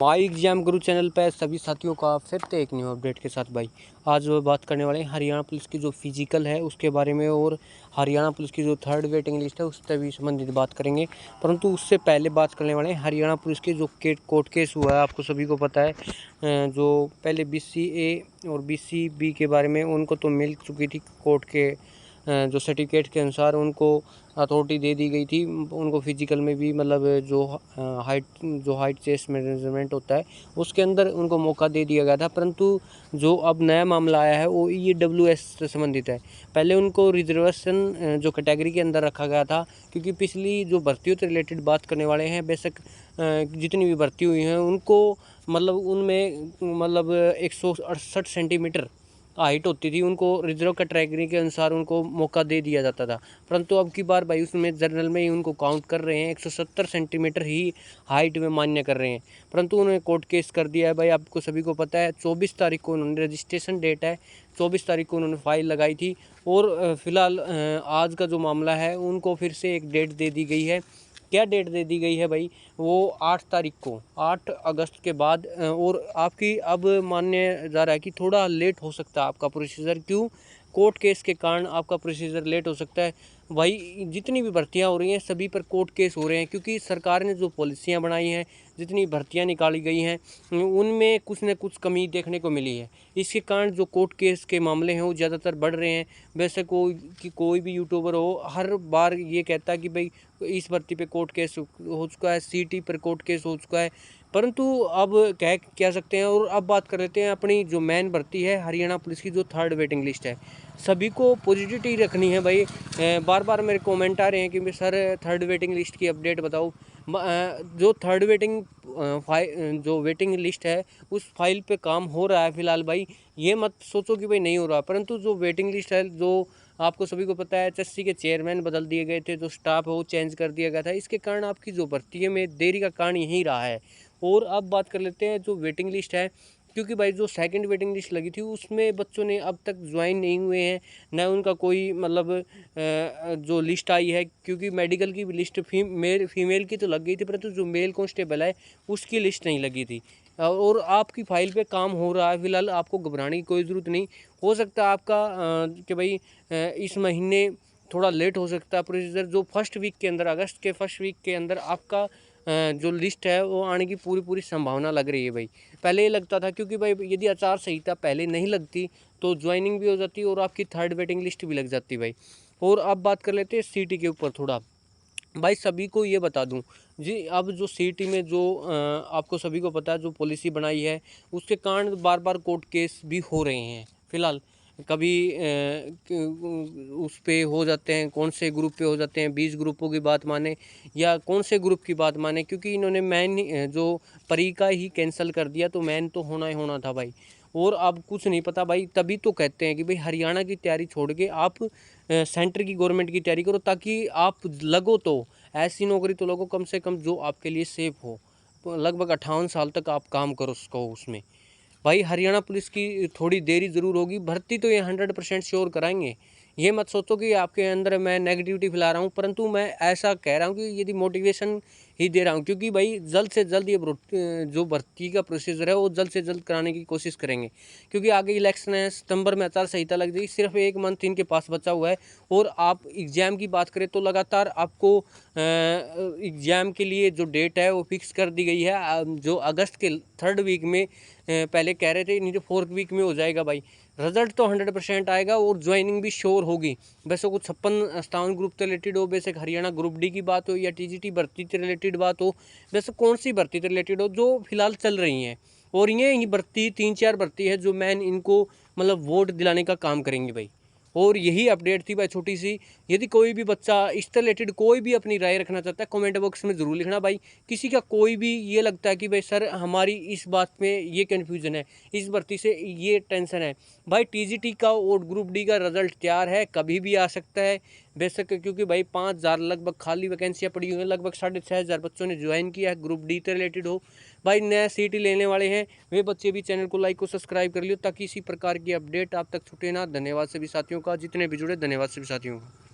My exam Guru channel पर सभी साथियों का फिर से एक न्यू अपडेट के साथ भाई आज बात करने वाले हैं हरियाणा पुलिस की जो फिजिकल है उसके बारे में, और हरियाणा पुलिस की जो थर्ड वेटिंग लिस्ट है उससे भी संबंधित बात करेंगे। परंतु उससे पहले बात करने वाले हैं हरियाणा पुलिस के जो कोर्ट केस हुआ है, आपको सभी को पता है। जो पहले BCA और BCB के बारे में उनको तो मिल चुकी थी कोर्ट के जो सर्टिफिकेट के अनुसार उनको अथॉरिटी दे दी गई थी। उनको फिजिकल में भी मतलब जो हाइट चेस्ट मेजरमेंट होता है उसके अंदर उनको मौका दे दिया गया था। परंतु जो अब नया मामला आया है वो EWS से संबंधित है। पहले उनको रिजर्वेशन जो कैटेगरी के अंदर रखा गया था, क्योंकि पिछली जो भर्तियों से रिलेटेड बात करने वाले हैं, बेशक जितनी भी भर्ती हुई हैं उनको मतलब उनमें मतलब 168 सेंटीमीटर हाइट होती थी, उनको रिजर्व कैटेगरी के अनुसार उनको मौका दे दिया जाता था। परंतु अब की बार भाई उसमें जनरल में ही उनको काउंट कर रहे हैं, 170 सेंटीमीटर ही हाइट में मान्य कर रहे हैं। परंतु उन्होंने कोर्ट केस कर दिया है भाई, आपको सभी को पता है। 24 तारीख को उन्होंने, रजिस्ट्रेशन डेट है 24 तारीख को उन्होंने फाइल लगाई थी, और फिलहाल आज का जो मामला है उनको फिर से एक डेट दे दी गई है। क्या डेट दे दी गई है भाई? वो 8 तारीख को, 8 अगस्त के बाद। और आपकी अब मानने जा रहा है कि थोड़ा लेट हो सकता है आपका प्रोसीजर। क्यों? कोर्ट केस के कारण आपका प्रोसीजर लेट हो सकता है भाई। जितनी भी भर्तियां हो रही हैं सभी पर कोर्ट केस हो रहे हैं, क्योंकि सरकार ने जो पॉलिसियां बनाई हैं, जितनी भर्तियां निकाली गई हैं उनमें कुछ न कुछ कमी देखने को मिली है। इसके कारण जो कोर्ट केस के मामले हैं वो ज़्यादातर बढ़ रहे हैं। वैसे कोई भी यूट्यूबर हो हर बार ये कहता है कि भाई इस भर्ती पे कोर्ट केस हो चुका है, CT पर कोर्ट केस हो चुका है। परंतु अब कह सकते हैं। और अब बात कर लेते हैं अपनी जो मेन भर्ती है हरियाणा पुलिस की, जो थर्ड वेटिंग लिस्ट है। सभी को पॉजिटिविटी रखनी है भाई। बार बार मेरे कमेंट आ रहे हैं कि सर थर्ड वेटिंग लिस्ट की अपडेट बताओ। जो थर्ड वेटिंग जो वेटिंग लिस्ट है उस फाइल पे काम हो रहा है फिलहाल भाई। ये मत सोचो कि भाई नहीं हो रहा। परंतु जो वेटिंग लिस्ट है, जो आपको सभी को पता है, HSC के चेयरमैन बदल दिए गए थे, जो स्टाफ है वो चेंज कर दिया गया था। इसके कारण आपकी जो भर्ती में देरी का कारण यही रहा है। और अब बात कर लेते हैं जो वेटिंग लिस्ट है, क्योंकि भाई जो सेकंड वेटिंग लिस्ट लगी थी उसमें बच्चों ने अब तक ज्वाइन नहीं हुए हैं, न उनका कोई मतलब जो लिस्ट आई है। क्योंकि मेडिकल की लिस्ट फीमेल की तो लग गई थी, परंतु जो मेल कांस्टेबल है उसकी लिस्ट नहीं लगी थी। और आपकी फाइल पे काम हो रहा है फिलहाल, आपको घबराने की कोई ज़रूरत नहीं। हो सकता है आपका कि भाई इस महीने थोड़ा लेट हो सकता है प्रोसीजर। जो फर्स्ट वीक के अंदर, अगस्त के फर्स्ट वीक के अंदर आपका जो लिस्ट है वो आने की पूरी संभावना लग रही है भाई। पहले ये लगता था, क्योंकि भाई यदि आचार संहिता पहले नहीं लगती तो ज्वाइनिंग भी हो जाती और आपकी थर्ड वेटिंग लिस्ट भी लग जाती भाई। और अब बात कर लेते हैं CT के ऊपर थोड़ा। भाई सभी को ये बता दूं जी, अब जो CT में जो आपको सभी को पता है जो पॉलिसी बनाई है उसके कारण बार बार कोर्ट केस भी हो रहे हैं फिलहाल। कभी उस पे हो जाते हैं, कौन से ग्रुप पे हो जाते हैं, 20 ग्रुपों की बात माने या कौन से ग्रुप की बात माने, क्योंकि इन्होंने मेन जो परी का ही कैंसिल कर दिया, तो मेन तो होना ही होना था भाई। और अब कुछ नहीं पता भाई, तभी तो कहते हैं कि भाई हरियाणा की तैयारी छोड़ के आप सेंटर की गवर्नमेंट की तैयारी करो, ताकि आप लगो तो ऐसी नौकरी तो लगो कम से कम जो आपके लिए सेफ हो। तो लगभग 58 साल तक आप काम करो उसको उसमें। भाई हरियाणा पुलिस की थोड़ी देरी ज़रूर होगी, भर्ती तो ये 100% श्योर कराएंगे। ये मत सोचो कि आपके अंदर मैं नेगेटिविटी फैला रहा हूँ, परंतु मैं ऐसा कह रहा हूँ कि यदि मोटिवेशन ही दे रहा हूँ, क्योंकि भाई जल्द से जल्द ये जो भर्ती का प्रोसीजर है वो जल्द से जल्द कराने की कोशिश करेंगे। क्योंकि आगे इलेक्शन है, सितंबर में आचार संहिता लग जाएगी, सिर्फ 1 मंथ इनके पास बचा हुआ है। और आप एग्ज़ाम की बात करें तो लगातार आपको एग्ज़ाम के लिए जो डेट है वो फिक्स कर दी गई है, जो अगस्त के थर्ड वीक में पहले कह रहे थे, नहीं तो फोर्थ वीक में हो जाएगा भाई। रिजल्ट तो 100% आएगा और ज्वाइनिंग भी श्योर होगी। वैसे कुछ 56-57 ग्रुप से रिलेटेड हो, वैसे हरियाणा ग्रुप D की बात हो या TGT भर्ती से रिलेटेड बात हो, वैसे कौन सी भर्ती से रिलेटेड हो जो फिलहाल चल रही हैं। और ये भर्ती 3-4 भर्ती है जो मैन इनको मतलब वोट दिलाने का काम करेंगे भाई। और यही अपडेट थी भाई छोटी सी। यदि कोई भी बच्चा इससे रिलेटेड कोई भी अपनी राय रखना चाहता है कमेंट बॉक्स में ज़रूर लिखना भाई। किसी का कोई भी ये लगता है कि भाई सर हमारी इस बात में ये कन्फ्यूज़न है, इस भर्ती से ये टेंशन है, भाई TGT का और ग्रुप D का रिजल्ट तैयार है, कभी भी आ सकता है बेशक। क्योंकि भाई 5,000 लगभग खाली वैकेंसियाँ पड़ी हुई हैं, लगभग 6,500 बच्चों ने ज्वाइन किया है ग्रुप D से रिलेटेड हो। भाई नया CT लेने वाले हैं वे बच्चे भी चैनल को लाइक को सब्सक्राइब कर लियो, ताकि इसी प्रकार की अपडेट आप तक छूटे ना। धन्यवाद सभी साथियों का, जितने भी जुड़े, धन्यवाद सभी साथियों का।